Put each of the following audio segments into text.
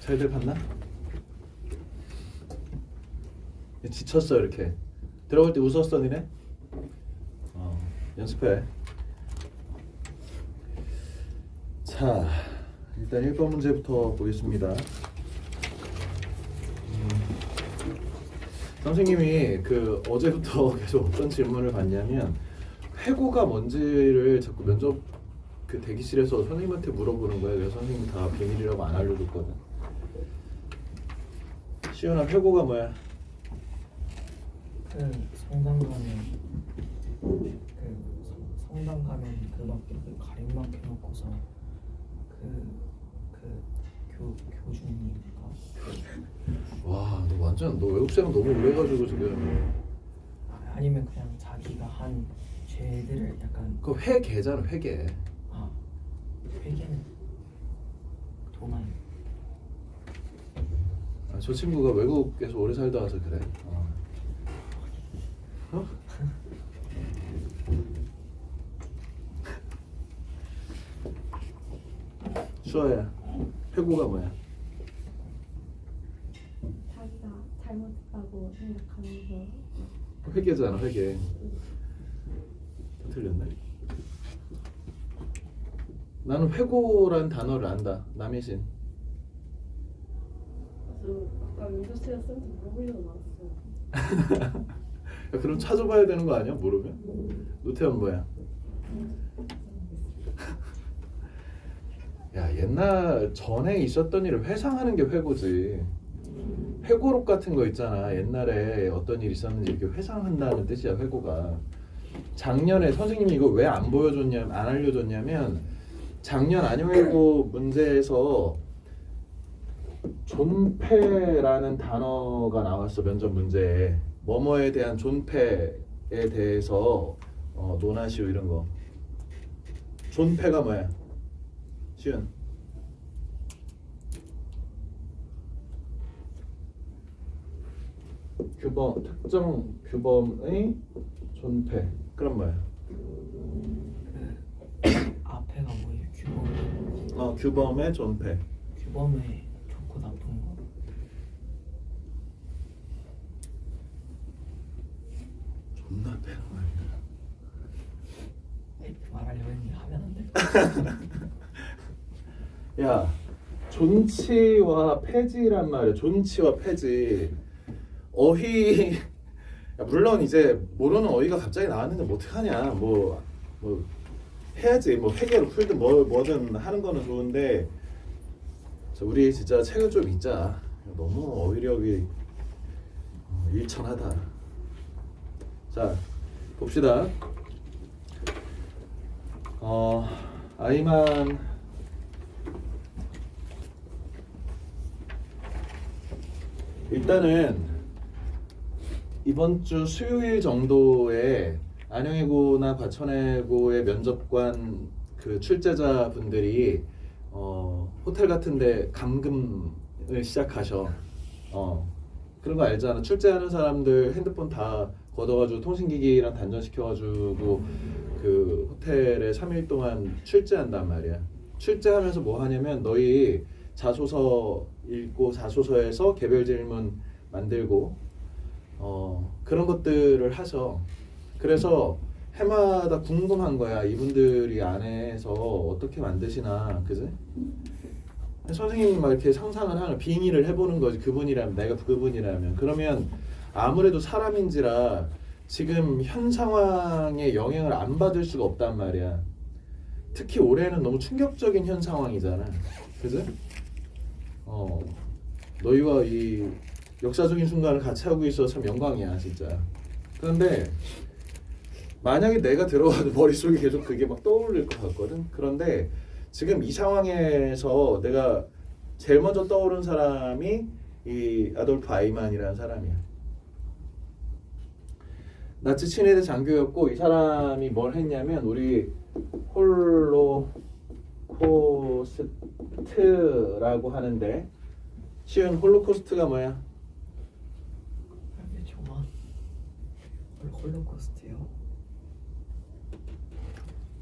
잘들 봤나? 지쳤어 이렇게. 들어갈 때 웃었어 니네? 연습해. 자, 일단 1번 문제부터 보겠습니다. 선생님이 그 어제부터 계속 어떤 질문을 받냐면 회고가 뭔지를 자꾸 면접 그 대기실에서 선생님한테 물어보는 거예요. 그래서 선생님이 다 비밀이라고 안 알려줬거든. 시연아, 회고가 뭐야? 그 성당 가면 그 밖에 그 가림막 해놓고서 교주님인가 와, 너 완전 너 외국 생활 너무 오래 해가지고 지금. 아니면 그냥 자기가 한 죄들을 약간 그 회계잖아, 회계. 회개는 도마인. 저 친구가 외국에서 오래 살다 와서 그래. 어? 수아야, 회고가 뭐야? 자기가 잘못했다고 생각하면서 회계잖아, 회계. 틀렸네. 나는 회고란 단어를 안다. 남희신. 저 아까 윤서 씨가 쌤한테 물어보려고 나왔어요. 야, 그럼 찾아봐야 되는 거 아니야? 모르면? 노태현 뭐야? 야, 옛날 전에 있었던 일을 회상하는 게 회고지. 회고록 같은 거 있잖아. 옛날에 어떤 일이 있었는지 이렇게 회상한다는 뜻이야, 회고가. 작년에 선생님이 이거 왜 안 보여줬냐면, 안 알려줬냐면, 작년 안형회고 문제에서 존폐라는 단어가 나왔어, 면접 문제에. 뭐뭐에 대한 존폐에 대해서 논하시오, 이런 거. 존폐가 뭐야? 시은. 규범, 특정 규범의 존폐. 그럼 뭐야? 앞에가 뭐예요? 규범. 규범의 존폐. 규범에 좋고 나쁜 거. 존나 빼는 말이야. 말하려고 했는데 하면 안 돼. 야, 존치와 폐지란 말이야. 존치와 폐지. 어휘. 야, 물론 이제 모르는 어휘가 갑자기 나왔는데 뭐 어떡하냐. 뭐 해야지. 뭐 회계로 풀든 뭐든 하는 거는 좋은데, 우리 진짜 책을 좀 읽자. 너무 어휘력이 일천하다. 자, 봅시다. 아이만 일단은 이번 주 수요일 정도에 안영예고나 과천예고의 면접관 그 출제자 분들이 호텔 같은데 감금을 시작하셔. 그런 거 알잖아. 출제하는 사람들 핸드폰 다 걷어가지고 통신기기랑 단전시켜가지고 그 호텔에 3일 동안 출제한단 말이야. 출제하면서 뭐 하냐면 너희 자소서 읽고 자소서에서 개별 질문 만들고 그런 것들을 하셔. 그래서 해마다 궁금한 거야. 이분들이 안에서 어떻게 만드시나, 그지? 선생님이 막 이렇게 상상을 하는, 빙의를 해보는 거지. 그분이라면, 내가 그분이라면. 그러면 아무래도 사람인지라 지금 현 상황에 영향을 안 받을 수가 없단 말이야. 특히 올해는 너무 충격적인 현 상황이잖아. 그지? 너희와 이 역사적인 순간을 같이 하고 있어서 참 영광이야, 진짜. 그런데 만약에 내가 들어가도 머릿속에 계속 그게 막 떠오를 것 같거든. 그런데 지금 이 상황에서 내가 제일 먼저 떠오른 사람이 이 아돌프 아이만이라는 사람이야. 나치 친위대 장교였고, 이 사람이 뭘 했냐면 우리 홀로코스트라고 하는데, 쉬운 홀로코스트가 뭐야? 정말 홀로코스트요?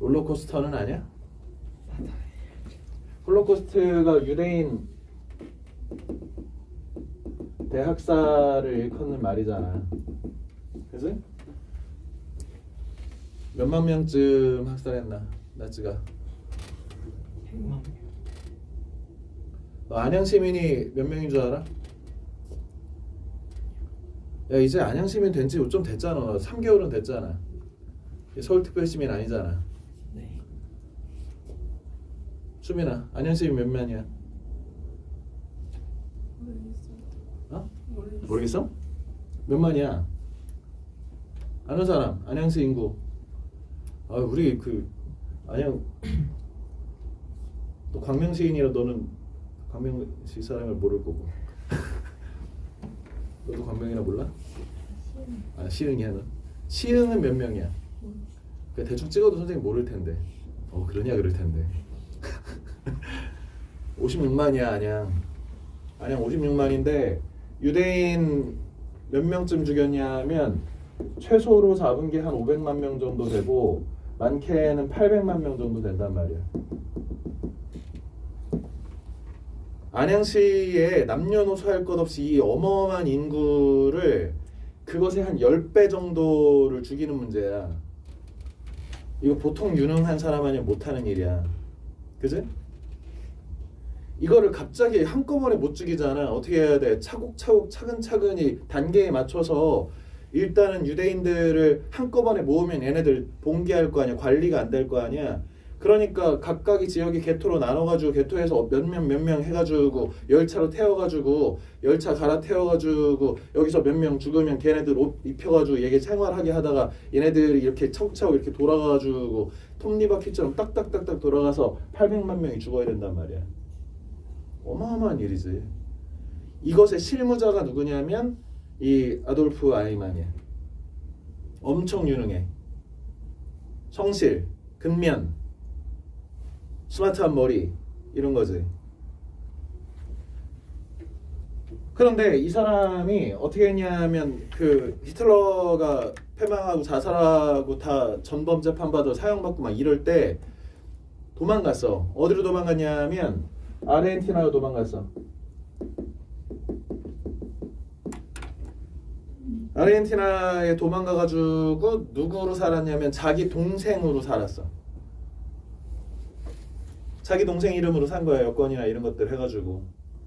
롤러코스터는 아니야? 홀로코스트가 유대인 대학살을 일컫는 말이잖아. 그지? 몇만 명쯤 학살했나 나치가? 100만 명. 너 안양 시민이 몇 명인 줄 알아? 야 이제 안양 시민 된 지 좀 됐잖아. 3개월은 됐잖아. 서울특별 시민 아니잖아. 네. 수민아, 안양 시민 몇 명이야? 모르겠어. 어? 모르겠어. 모르겠어? 몇 만이야? 아는 사람, 안양시 인구. 아 우리 그 안양 또 광명시인이라 너는 광명시 사람을 모를 거고. 너도 광명이나 몰라? 아 시흥이야 너. 시흥은 몇 명이야? 그 대충 찍어도 선생님 모를 텐데. 그러냐 그럴 텐데. 56만이야 안양. 안양 56만인데 유대인 몇 명쯤 죽였냐면 최소로 잡은 게 한 500만 명 정도 되고 많게는 800만 명 정도 된단 말이야. 안양시에 남녀노소 할 것 없이 이 어마어마한 인구를 그것의 한 10배 정도를 죽이는 문제야. 이거 보통 유능한 사람 아니면 못하는 일이야. 그지? 이거를 갑자기 한꺼번에 못 죽이잖아. 어떻게 해야 돼? 차곡차곡 차근차근히 단계에 맞춰서 일단은 유대인들을 한꺼번에 모으면 얘네들 봉기할 거 아니야. 관리가 안 될 거 아니야. 그러니까 각각의 지역이 개토로 나눠가지고 개토에서 몇 명 해가지고 열차로 태워가지고 열차 갈아태워가지고 여기서 몇 명 죽으면 걔네들 옷 입혀가지고 얘게 생활하게 하다가 얘네들이 이렇게 차곡차곡 이렇게 돌아가가지고 톱니바퀴처럼 딱딱딱딱 돌아가서 800만 명이 죽어야 된단 말이야. 어마어마한 일이지. 이것의 실무자가 누구냐면 이 아돌프 아이만이야. 엄청 유능해. 성실, 근면, 스마트한 머리 이런 거지. 그런데 이 사람이 어떻게 했냐면 그 히틀러가 패망하고 자살하고 다 전범 재판받아 사형받고 막 이럴 때 도망갔어. 어디로 도망갔냐면 아르헨티나로 도망갔어. 아르헨티나에 도망가가지고 누구로 살았냐면 자기 동생으로 살았어. 자기 동생 이름으로 산 거야. 여권이나 이런 것들 해가지고.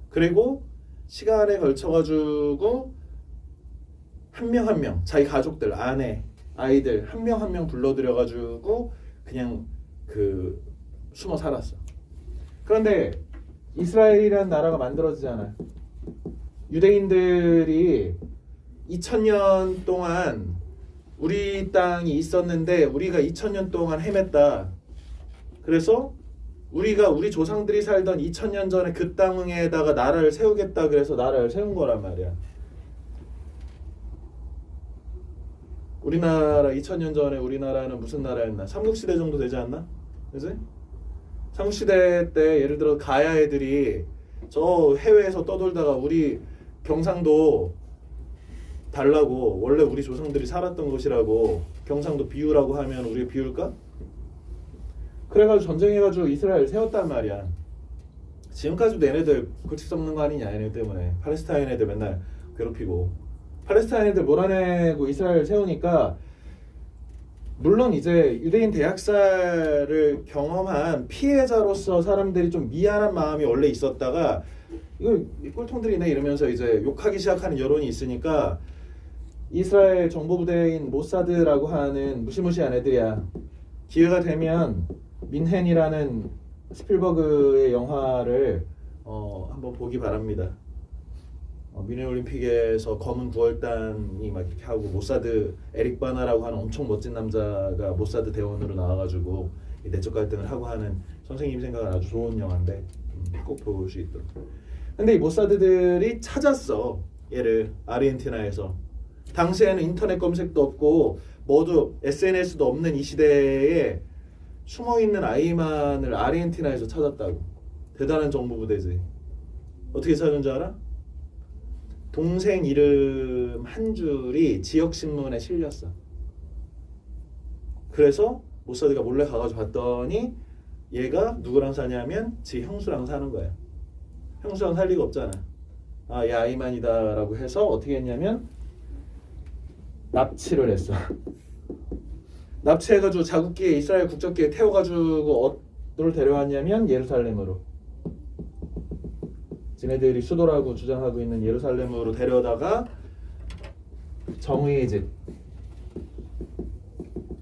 그리고 시간에 걸쳐가지고 한 명 한 명 자기 가족들, 아내, 아이들 한 명 한 명 불러들여가지고 그냥 그 숨어 살았어. 그런데 이스라엘이라는 나라가 만들어지잖아. 유대인들이 2000년 동안 우리 땅이 있었는데 우리가 2000년 동안 헤맸다. 그래서 우리가 우리 조상들이 살던 2000년 전에 그 땅에다가 나라를 세우겠다 그래서 나라를 세운 거란 말이야. 우리나라 2000년 전에 우리나라는 무슨 나라였나? 삼국시대 정도 되지 않나? 그지? 삼국시대 때 예를 들어 가야 애들이 저 해외에서 떠돌다가 우리 경상도 달라고 원래 우리 조상들이 살았던 곳이라고 경상도 비우라고 하면 우리가 비울까? 그래가지고 전쟁해가지고 이스라엘 세웠단 말이야. 지금까지도 얘네들 고치 썩는 거 아니냐 얘네 때문에. 팔레스타인 애들 맨날 괴롭히고 팔레스타인 애들 몰아내고 이스라엘 세우니까 물론 이제 유대인 대학살을 경험한 피해자로서 사람들이 좀 미안한 마음이 원래 있었다가 이거 꼴통들이네 이러면서 이제 욕하기 시작하는 여론이 있으니까 이스라엘 정보부대인 모사드라고 하는 무시무시한 애들이야. 기회가 되면 민헨이라는 스필버그의 영화를 한번 보기 바랍니다. 미네 올림픽에서 검은 9월단이 막 이렇게 하고 모사드 에릭 바나라고 하는 엄청 멋진 남자가 모사드 대원으로 나와가지고 이 내적 갈등을 하고 하는 선생님 생각은 아주 좋은 영화인데 꼭 볼 수 있도록. 근데 이 모사드들이 찾았어 얘를 아르헨티나에서. 당시에는 인터넷 검색도 없고 뭐도 SNS도 없는 이 시대에 숨어있는 아이만을 아르헨티나에서 찾았다고. 대단한 정보부대지. 어떻게 찾은 줄 알아? 동생 이름 한 줄이 지역신문에 실렸어. 그래서 모사드가 몰래 가가지고 봤더니 얘가 누구랑 사냐면 지 형수랑 사는 거야. 형수랑 살 리가 없잖아. 얘 아이만이다라고 해서 어떻게 했냐면 납치를 했어. 납치해가지고 자국기에 이스라엘 국적기에 태워가지고 어디로 데려왔냐면 예루살렘으로. 지네들이 수도라고 주장하고 있는 예루살렘으로 데려다가 정의의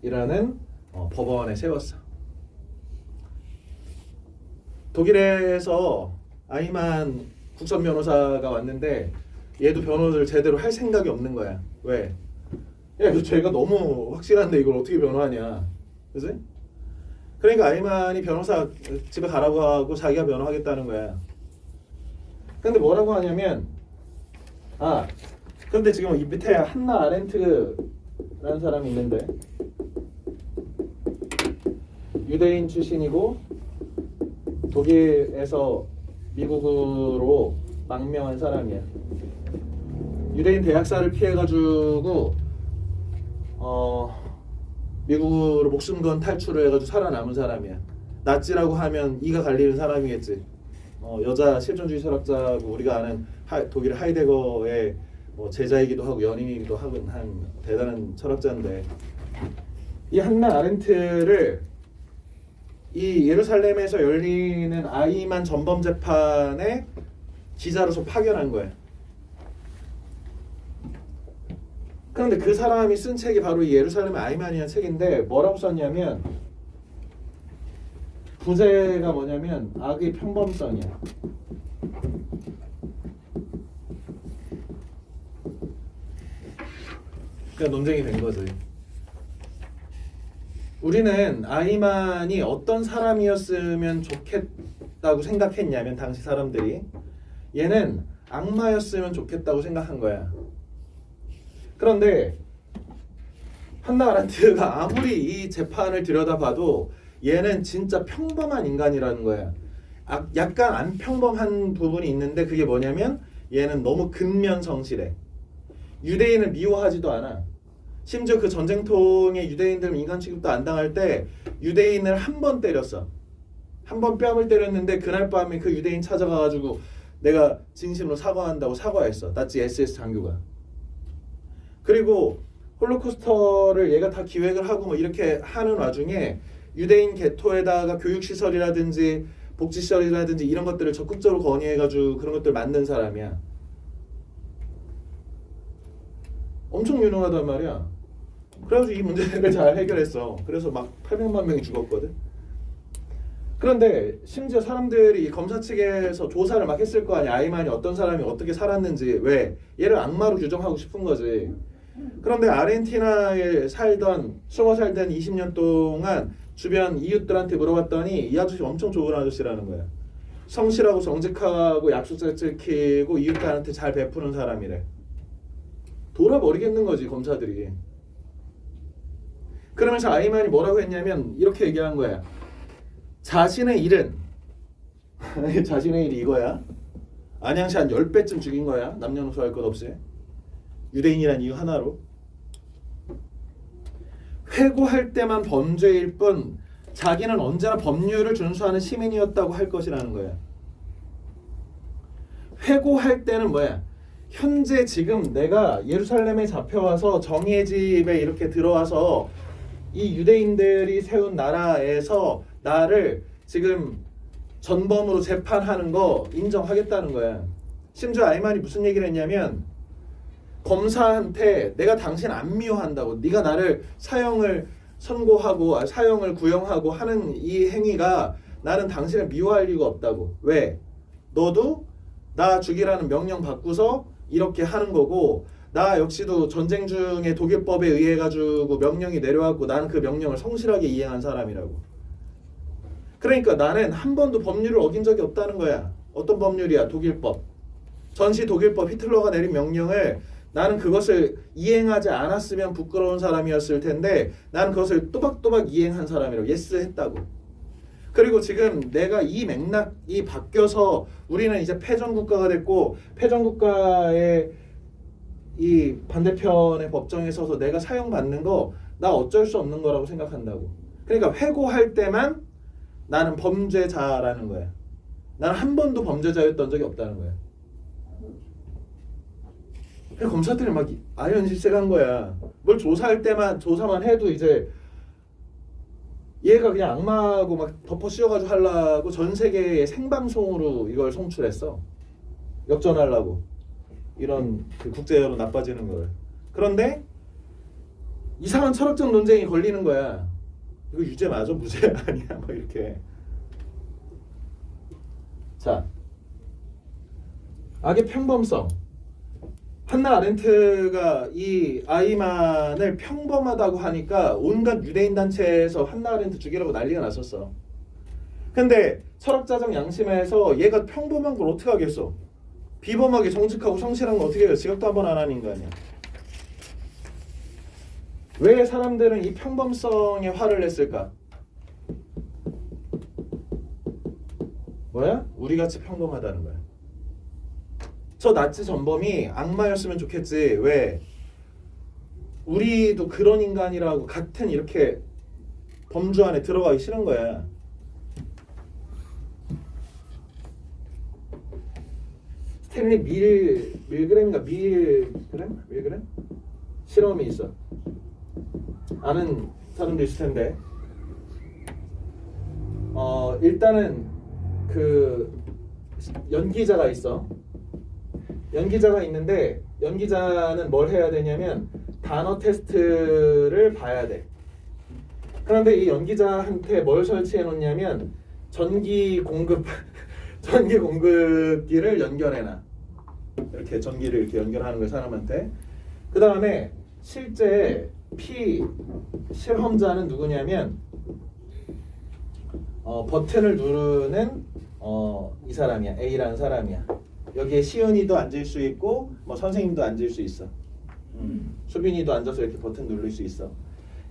집이라는 법원에 세웠어. 독일에서 아이만 국선 변호사가 왔는데 얘도 변호를 제대로 할 생각이 없는 거야. 왜? 야, 그 죄가 너무 확실한데 이걸 어떻게 변호하냐, 그지? 그러니까 아이만이 변호사 집에 가라고 하고 자기가 변호하겠다는 거야. 근데 뭐라고 하냐면, 근데 지금 이 밑에 한나 아렌트라는 사람이 있는데 유대인 출신이고 독일에서 미국으로 망명한 사람이야. 유대인 대학살을 피해가지고 미국으로 목숨 건 탈출을 해가지고 살아남은 사람이야. 나치라고 하면 이가 갈리는 사람이겠지. 여자 실존주의 철학자고 우리가 아는 독일 하이데거의 제자이기도 하고 연인이기도 하고 한 대단한 철학자인데, 이 한나 아렌트를 이 예루살렘에서 열리는 아이만 전범 재판에 기자로서 파견한 거야. 그런데 그 사람이 쓴 책이 바로 이 예루살렘의 아이만이라는 책인데 뭐라고 썼냐면, 부제가 뭐냐면 악의 평범성이야. 그러니까 논쟁이 된 거지. 우리는 아이만이 어떤 사람이었으면 좋겠다고 생각했냐면, 당시 사람들이 얘는 악마였으면 좋겠다고 생각한 거야. 그런데 한나 아렌트가 아무리 이 재판을 들여다봐도 얘는 진짜 평범한 인간이라는 거야. 약간 안 평범한 부분이 있는데 그게 뭐냐면 얘는 너무 근면성실해. 유대인을 미워하지도 않아. 심지어 그 전쟁통에 유대인들 인간 취급도 안 당할 때 유대인을 한 번 때렸어. 한 번 뺨을 때렸는데 그날 밤에 그 유대인 찾아가가지고 내가 진심으로 사과한다고 사과했어. 나치 SS 장교가. 그리고 홀로코스터를 얘가 다 기획을 하고 뭐 이렇게 하는 와중에 유대인 개토에다가 교육시설이라든지 복지시설이라든지 이런 것들을 적극적으로 건의해가지고 그런 것들 만든 사람이야. 엄청 유능하단 말이야. 그래가지고 이 문제를 잘 해결했어. 그래서 막 800만 명이 죽었거든. 그런데 심지어 사람들이 검사 측에서 조사를 막 했을 거 아니야. 아이만이 어떤 사람이 어떻게 살았는지. 왜? 얘를 악마로 규정하고 싶은 거지. 그런데 아르헨티나에 숨어 살던 20년 동안 주변 이웃들한테 물어봤더니 이 아저씨 엄청 좋은 아저씨라는 거야. 성실하고 정직하고 약속 잘 지키고 이웃들한테 잘 베푸는 사람이래. 돌아버리겠는 거지, 검사들이. 그러면서 아이만이 뭐라고 했냐면 이렇게 얘기한 거야. 자신의 일은 자신의 일이 이거야. 안양시 한 10배쯤 죽인 거야. 남녀노소 할 것 없이. 유대인이란 이유 하나로. 회고할 때만 범죄일 뿐 자기는 언제나 법률을 준수하는 시민이었다고 할 것이라는 거야. 회고할 때는 뭐야? 현재 지금 내가 예루살렘에 잡혀와서 정의의 집에 이렇게 들어와서 이 유대인들이 세운 나라에서 나를 지금 전범으로 재판하는 거 인정하겠다는 거야. 심지어 아이만이 무슨 얘기를 했냐면, 검사한테 내가 당신 안 미워한다고, 네가 나를 사형을 선고하고 사형을 구형하고 하는 이 행위가 나는 당신을 미워할 이유가 없다고. 왜? 너도 나 죽이라는 명령 받고서 이렇게 하는 거고, 나 역시도 전쟁 중에 독일법에 의해 가지고 명령이 내려왔고 나는 그 명령을 성실하게 이행한 사람이라고. 그러니까 나는 한 번도 법률을 어긴 적이 없다는 거야. 어떤 법률이야? 독일법. 전시 독일법, 히틀러가 내린 명령을 나는 그것을 이행하지 않았으면 부끄러운 사람이었을 텐데 나는 그것을 또박또박 이행한 사람이라고. 예스 했다고. 그리고 지금 내가 이 맥락이 바뀌어서 우리는 이제 패전국가가 됐고, 패전국가의 이 반대편의 법정에 서서 내가 사형받는 거 나 어쩔 수 없는 거라고 생각한다고. 그러니까 회고할 때만 나는 범죄자라는 거야. 나는 한 번도 범죄자였던 적이 없다는 거야. 그 검사들이 막 아연실색한 거야. 뭘 조사만 해도 이제 얘가 그냥 악마하고 막 덮어 씌워가지고 하려고 전 세계의 생방송으로 이걸 송출했어. 역전하려고. 이런 그 국제 여론 나빠지는 걸. 그런데 이상한 철학적 논쟁이 걸리는 거야. 이거 유죄 맞아? 무죄 아니야? 뭐 이렇게. 자, 악의 평범성. 한나 아렌트가 이 아이만을 평범하다고 하니까 온갖 유대인 단체에서 한나 아렌트 죽이라고 난리가 났었어. 근데 철학자적 양심에서 얘가 평범한 걸 어떻게 하겠어? 비범하게 정직하고 성실한 걸 어떻게 해요? 지각도 한 번 안 하는 거 아니야. 왜 사람들은 이 평범성에 화를 냈을까? 뭐야? 우리같이 평범하다는 거야. 저 나치 전범이 악마였으면 좋겠지. 왜? 우리도 그런 인간이라고 같은 이렇게 범주 안에 들어가기 싫은 거야. 스탠리 밀그램인가 밀그램 실험이 있어. 아는 사람도 있을 텐데. 일단은 그 연기자가 있어. 연기자가 있는데 연기자는 뭘 해야 되냐면 단어 테스트를 봐야 돼. 그런데 이 연기자한테 뭘 설치해 놓냐면 전기 공급기를 연결해놔. 이렇게 전기를 이렇게 연결하는 거야 사람한테. 그 다음에 실제 실험자는 누구냐면 버튼을 누르는 이 사람이야. A라는 사람이야. 여기에 시은이도 앉을 수 있고 뭐 선생님도 앉을 수 있어. 수빈이도 앉아서 이렇게 버튼 누를 수 있어.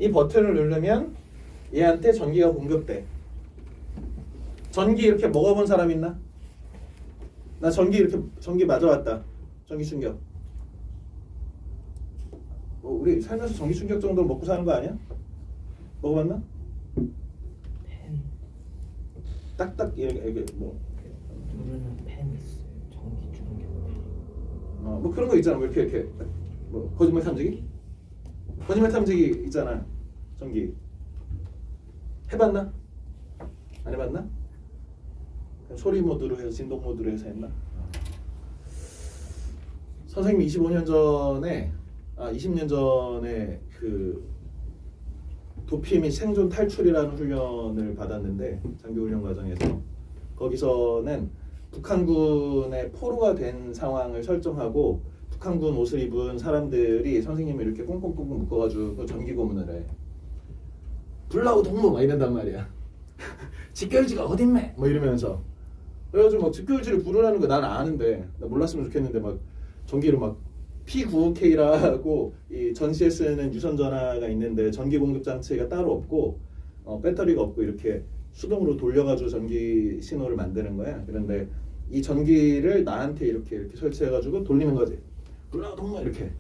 이 버튼을 누르면 얘한테 전기가 공급돼. 전기 이렇게 먹어본 사람 있나? 나 전기 맞아왔다. 전기 충격. 우리 살면서 전기 충격 정도는 먹고 사는 거 아니야? 먹어봤나? 펜 딱딱 이렇게 뭐. 누르는 펜 있어요. 전기 충격 펜. 뭐 그런 거 있잖아. 뭐 이렇게 뭐 거짓말 탐지기? 거짓말 탐지기 있잖아. 전기. 해봤나? 안 해봤나? 그냥 소리 모드로 해서 진동 모드로 해서 했나? 선생님이 20년 전에 그 도피 및 생존 탈출이라는 훈련을 받았는데 장비 훈련 과정에서 거기서는 북한군의 포로가 된 상황을 설정하고 북한군 옷을 입은 사람들이 선생님을 이렇게 꽁꽁꽁꽁 묶어가지고 전기 고문을 해. 불나고 동무 막 이런단 말이야. 직결지가 어딨매? 뭐 이러면서. 그래가지고 막 직결지를 부르라는 거 난 아는데 나 몰랐으면 좋겠는데 막 전기로 막 P95K라고 이 전시에 쓰는 유선 전화가 있는데 전기 공급 장치가 따로 없고 배터리가 없고 이렇게 수동으로 돌려가지고 전기 신호를 만드는 거야. 그런데 이 전기를 나한테 이렇게 설치해가지고 돌리는 거지. 불나고 동무 이렇게.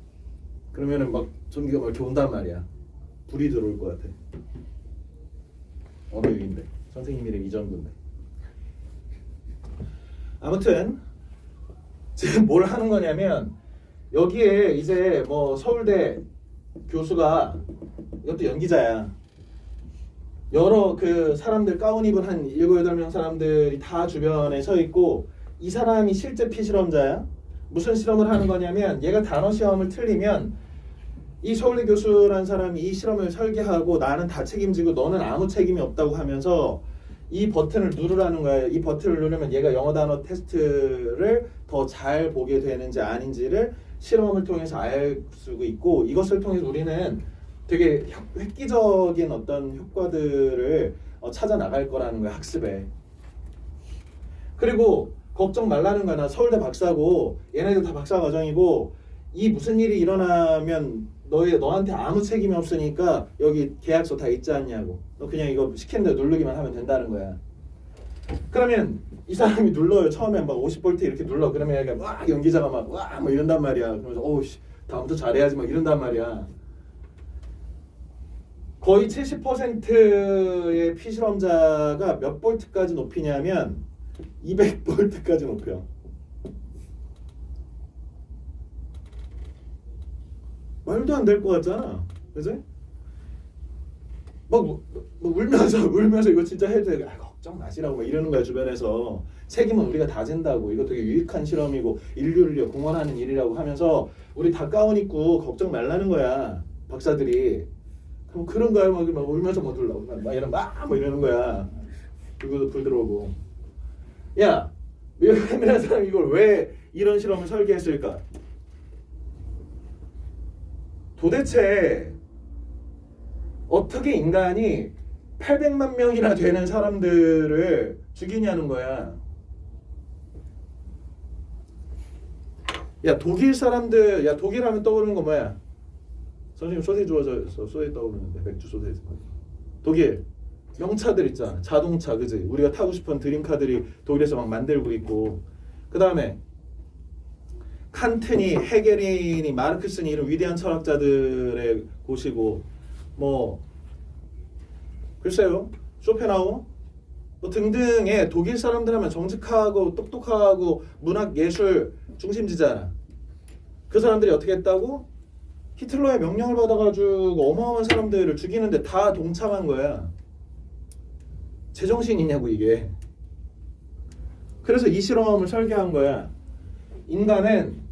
그러면은 막 전기가 막 이렇게 온단 말이야. 불이 들어올 것 같아. 어느 유인데 선생님이랑 이전군데. 아무튼 지금 뭘 하는 거냐면 여기에 이제 뭐 서울대 교수가 이것도 연기자야. 여러 그 사람들 가운 입은 한 7, 8명 사람들이 다 주변에 서 있고 이 사람이 실제 피실험자야. 무슨 실험을 하는 거냐면 얘가 단어 시험을 틀리면 이 서울대 교수라는 사람이 이 실험을 설계하고 나는 다 책임지고 너는 아무 책임이 없다고 하면서 이 버튼을 누르라는 거야. 이 버튼을 누르면 얘가 영어 단어 테스트를 더 잘 보게 되는지 아닌지를 실험을 통해서 알 수 있고 이것을 통해서 우리는 되게 획기적인 어떤 효과들을 찾아 나갈 거라는 거야. 학습에. 그리고 걱정 말라는 거야. 나 서울대 박사고 얘네들 다 박사 과정이고 이 무슨 일이 일어나면 너한테 아무 책임이 없으니까 여기 계약서 다 있지 않냐고. 너 그냥 이거 시킨 대로 누르기만 하면 된다는 거야. 그러면 이 사람이 눌러요. 처음에 막 50V 이렇게 눌러. 그러면 얘가 막 연기자가 막 이런단 말이야. 그러면서 어우씨 다음부터 잘해야지 막 이런단 말이야. 거의 70%의 피실험자가 몇 볼트까지 높이냐면 200볼트까지 높여. 말도 안 될 것 같잖아. 그지? 막 울면서 이거 진짜 해도 돼. 아, 걱정 마시라고 막 이러는 거야 주변에서. 책임은 우리가 다 진다고. 이거 되게 유익한 실험이고 인류를 위해 공헌하는 일이라고 하면서 우리 다 가운 입고 걱정 말라는 거야 박사들이. 그럼 그런 거야. 막 울면서 뭐 들라고 막 이러는 거야. 그리고 불 들어오고. 야, 밀감이라는 사람이 이걸 왜 이런 실험을 설계했을까? 도대체 어떻게 인간이 800만 명이나 되는 사람들을 죽이냐는 거야. 야, 독일 사람들, 야, 독일 하면 떠오르는 거 뭐야? 선생님 소세지 좋아져서 소세지 떠오르는데, 맥주 소세지. 독일 명차들 있잖아. 자동차, 그지? 우리가 타고 싶은 드림카들이 독일에서 막 만들고 있고. 그 다음에 칸트니, 헤겔이니, 마르크스니 이런 위대한 철학자들의 곳이고, 뭐 글쎄요, 쇼펜하우어 뭐 등등의 독일 사람들 하면 정직하고 똑똑하고 문학 예술 중심지잖아. 그 사람들이 어떻게 했다고? 히틀러의 명령을 받아가지고 어마어마한 사람들을 죽이는데 다 동참한 거야. 제정신이냐고 이게. 그래서 이 실험을 설계한 거야. 인간은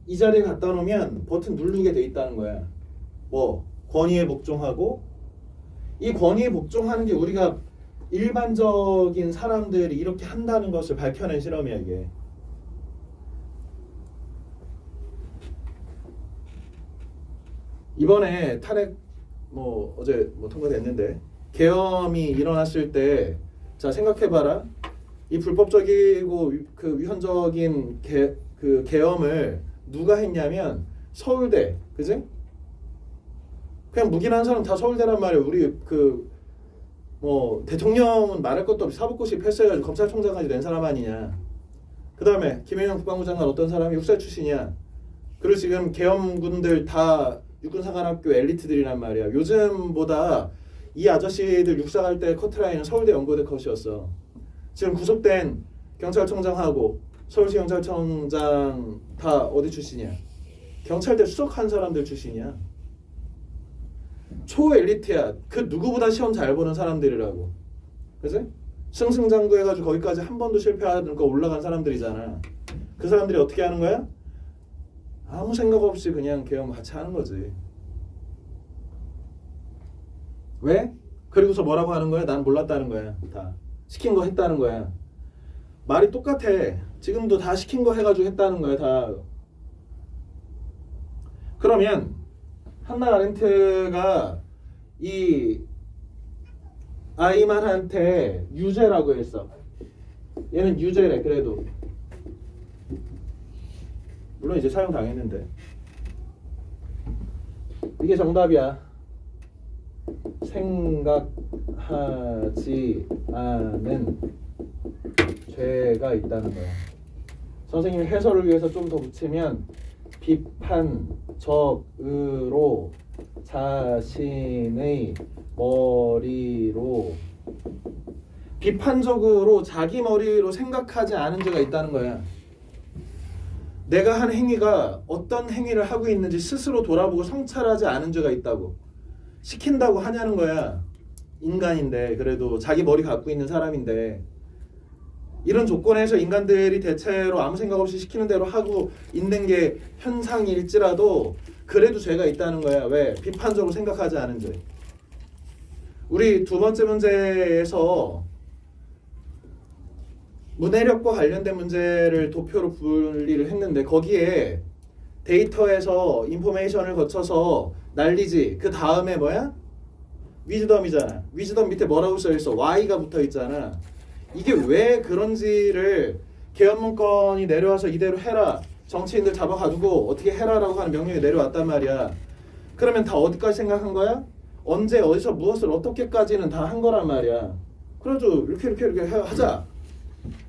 이 자리에 갖다 놓으면 버튼 누르게 돼 있다는 거야. 뭐 권위에 복종하고, 이 권위에 복종하는 게 우리가 일반적인 사람들이 이렇게 한다는 것을 밝혀낸 실험이야 이게. 이번에 탄핵 뭐 어제 뭐 통과됐는데, 계엄이 일어났을 때 자 생각해봐라. 이 불법적이고 그 위헌적인 그 계엄을 누가 했냐면 서울대, 그지? 그냥 묵인한 사람 다 서울대란 말이야. 우리 그 뭐 대통령은 말할 것도 없이 사법고시 패스해가지고 검찰총장까지 낸 사람 아니냐. 그 다음에 김영현 국방부 장관 어떤 사람이 육사 출신이야. 그리고 지금 계엄군들 다 육군사관학교 엘리트들이란 말이야. 요즘보다 이 아저씨들 육사 갈 때 커트라인은 서울대 연고대 컷이었어. 지금 구속된 경찰청장하고 서울시 경찰청장 다 어디 출신이야? 경찰대 수석한 사람들 출신이야. 초엘리트야. 그 누구보다 시험 잘 보는 사람들이라고. 그치? 승승장구 해가지고 거기까지 한 번도 실패하는 거 올라간 사람들이잖아. 그 사람들이 어떻게 하는 거야? 아무 생각 없이 그냥 계엄 같이 하는 거지. 왜? 그리고서 뭐라고 하는 거야? 난 몰랐다는 거야. 다 시킨 거 했다는 거야. 말이 똑같아. 지금도 다 시킨 거 해가지고 했다는 거야. 다. 그러면 한나 아렌트가 이 아이만한테 유죄라고 했어. 얘는 유죄래. 그래도 물론 이제 사형 당했는데 이게 정답이야. 생각하지 않은 죄가 있다는 거야. 선생님이 해설을 위해서 좀 더 붙이면 비판적으로 자신의 머리로, 비판적으로 자기 머리로 생각하지 않은 죄가 있다는 거야. 내가 한 행위가 어떤 행위를 하고 있는지 스스로 돌아보고 성찰하지 않은 죄가 있다고. 시킨다고 하냐는 거야. 인간인데, 그래도 자기 머리 갖고 있는 사람인데. 이런 조건에서 인간들이 대체로 아무 생각 없이 시키는 대로 하고 있는 게 현상일지라도 그래도 죄가 있다는 거야. 왜? 비판적으로 생각하지 않은 죄. 우리 두 번째 문제에서 문해력과 관련된 문제를 도표로 분리를 했는데, 거기에 데이터에서 인포메이션을 거쳐서 난리지. 그 다음에 뭐야? 위즈덤이잖아. 위즈덤 밑에 뭐라고 써있어? Y가 붙어있잖아. 이게 왜 그런지를 계엄 문건이 내려와서 이대로 해라, 정치인들 잡아가지고 어떻게 해라라고 하는 명령이 내려왔단 말이야. 그러면 다 어디까지 생각한 거야? 언제 어디서 무엇을 어떻게까지는 다 한 거란 말이야. 그래도 이렇게 하자.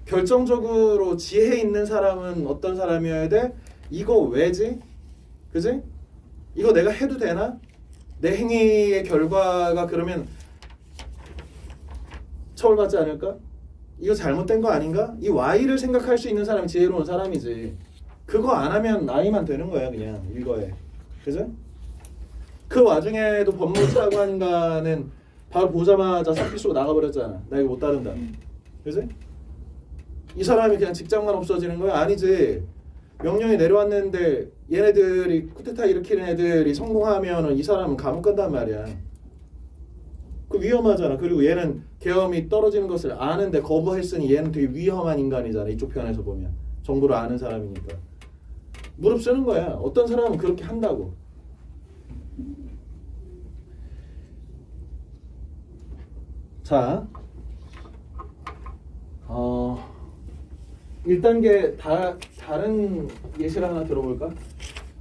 결정적으로 지혜 있는 사람은 어떤 사람이어야 돼? 이거 왜지? 그지? 이거 내가 해도 되나? 내 행위의 결과가 그러면 처벌받지 않을까? 이거 잘못된 거 아닌가? 이 Y를 생각할 수 있는 사람이 지혜로운 사람이지. 그거 안 하면 I만 되는 거야, 그냥 일거에. 그죠? 그 와중에도 법무차관인가는 바로 보자마자 싹비 쏘고 나가버렸잖아. 나 이거 못 따른다. 그지? 이 사람이 그냥 직장만 없어지는 거야? 아니지. 명령이 내려왔는데 얘네들이 쿠데타 일으키는 애들이 성공하면은 이 사람은 감옥 간단 말이야. 그 위험하잖아. 그리고 얘는 계엄이 떨어지는 것을 아는데 거부했으니 얘는 되게 위험한 인간이잖아. 이쪽 편에서 보면 정보를 아는 사람이니까 무릎 쓰는 거야. 어떤 사람은 그렇게 한다고. 자, 1단계 다른 예시를 하나 들어볼까?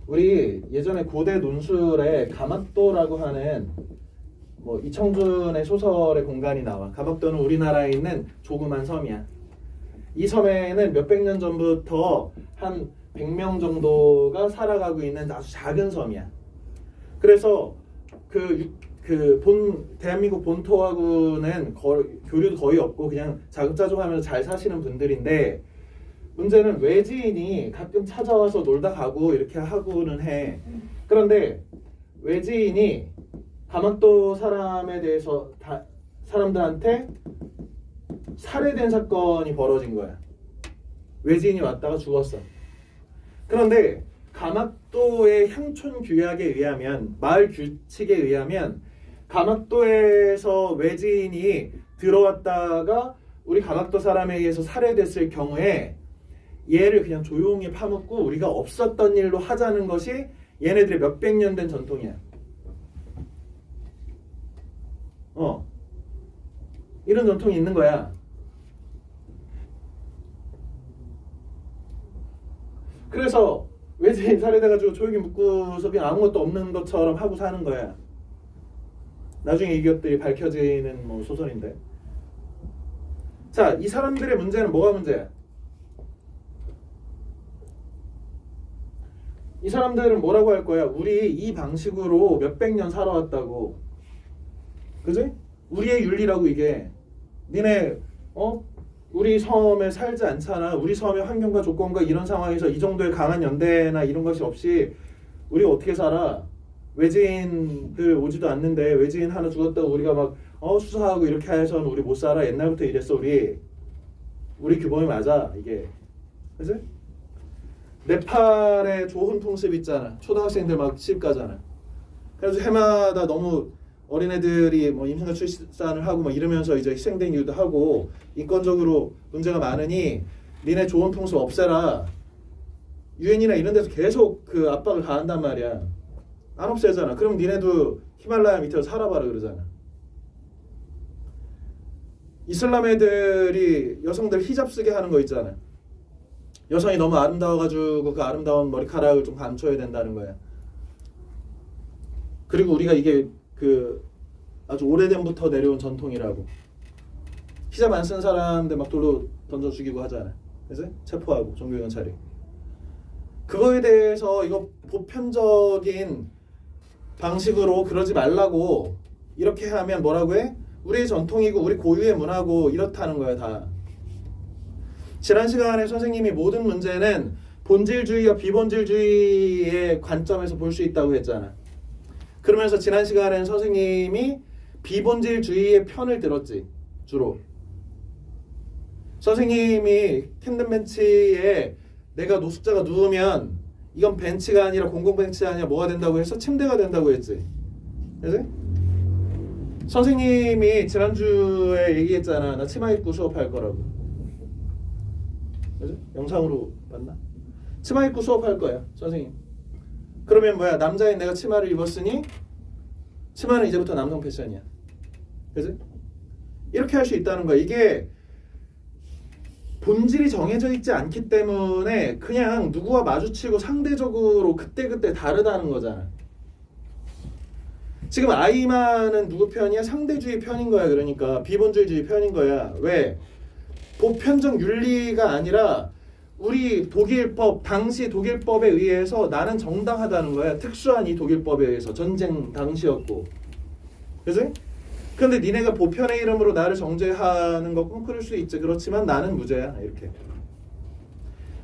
우리 예전에 고대 논술에 가막도라고 하는 뭐 이청준의 소설의 공간이 나와. 가막도는 우리나라에 있는 조그만 섬이야. 이 섬에는 몇백 년 전부터 한 100명 정도가 살아가고 있는 아주 작은 섬이야. 그래서 대한민국 본토하고는 교류도 거의 없고 그냥 자급자족하면서 잘 사시는 분들인데, 문제는 외지인이 가끔 찾아와서 놀다 가고 이렇게 하고는 해. 그런데 외지인이 가막도 사람에 대해서 사람들한테 살해된 사건이 벌어진 거야. 외지인이 왔다가 죽었어. 그런데 가막도의 향촌 규약에 의하면, 마을 규칙에 의하면 가막도에서 외지인이 들어왔다가 우리 가막도 사람에 의해서 살해됐을 경우에 얘를 그냥 조용히 파묻고 우리가 없었던 일로 하자는 것이 얘네들의 몇백 년 된 전통이야. 이런 전통이 있는 거야. 그래서 외지인 살해돼가지고 조용히 묻고서 그냥 아무것도 없는 것처럼 하고 사는 거야. 나중에 이 것들이 밝혀지는 뭐 소설인데. 자, 이 사람들의 문제는 뭐가 문제야? 이 사람들은 뭐라고 할 거야? 우리 이 방식으로 몇백 년 살아왔다고. 그지? 우리의 윤리라고 이게. 니네 우리 섬에 살지 않잖아. 우리 섬의 환경과 조건과 이런 상황에서 이 정도의 강한 연대나 이런 것이 없이 우리가 어떻게 살아? 외지인들 오지도 않는데 외지인 하나 죽었다고 우리가 막 수사하고 이렇게 해서는 우리 못 살아. 옛날부터 이랬어. 우리 규범이 맞아 이게. 그지? 네팔의 조혼 통습 있잖아. 초등학생들 막 시집 가잖아. 그래서 해마다 너무 어린애들이 뭐 임신과 출산을 하고 막 이러면서 이제 희생된 이유도 하고 인권적으로 문제가 많으니 니네 조혼 통습 없애라. 유엔이나 이런 데서 계속 그 압박을 가한단 말이야. 안 없애잖아. 그럼 니네도 히말라야 밑에서 살아봐라 그러잖아. 이슬람 애들이 여성들 히잡 쓰게 하는 거 있잖아. 여성이 너무 아름다워가지고 그 아름다운 머리카락을 좀 감춰야 된다는 거야. 그리고 우리가 이게 아주 오래전부터 내려온 전통이라고. 히잡 안 쓴 사람들 막 돌로 던져 죽이고 하잖아. 그래서 체포하고 종교경찰이. 그거에 대해서 이거 보편적인 방식으로 그러지 말라고 이렇게 하면 뭐라고 해? 우리의 전통이고 우리 고유의 문화고 이렇다는 거야 다. 지난 시간에 선생님이 모든 문제는 본질주의와 비본질주의의 관점에서 볼 수 있다고 했잖아. 그러면서 지난 시간에는 선생님이 비본질주의의 편을 들었지. 주로 선생님이 캔든 벤치에 내가 노숙자가 누우면 이건 벤치가 아니라 공공벤치가 아니라 뭐가 된다고 해서 침대가 된다고 했지. 그치? 선생님이 지난주에 얘기했잖아. 나 치마 입고 수업할 거라고. 그치? 영상으로 봤나? 치마 입고 수업할 거야 선생님. 그러면 뭐야? 남자인 내가 치마를 입었으니 치마는 이제부터 남성 패션이야. 그치? 이렇게 할 수 있다는 거야. 이게 본질이 정해져 있지 않기 때문에 그냥 누구와 마주치고 상대적으로 그때그때 다르다는 거잖아. 지금 아이만은 누구 편이야? 상대주의 편인 거야. 그러니까 비본질주의 편인 거야. 왜? 보편적 윤리가 아니라 우리 독일법, 당시 독일법에 의해서 나는 정당하다는 거야. 특수한 이 독일법에 의해서. 전쟁 당시였고. 그치? 근데 니네가 보편의 이름으로 나를 정죄하는 거 꿈꾸릴 수 있지. 그렇지만 나는 무죄야. 이렇게.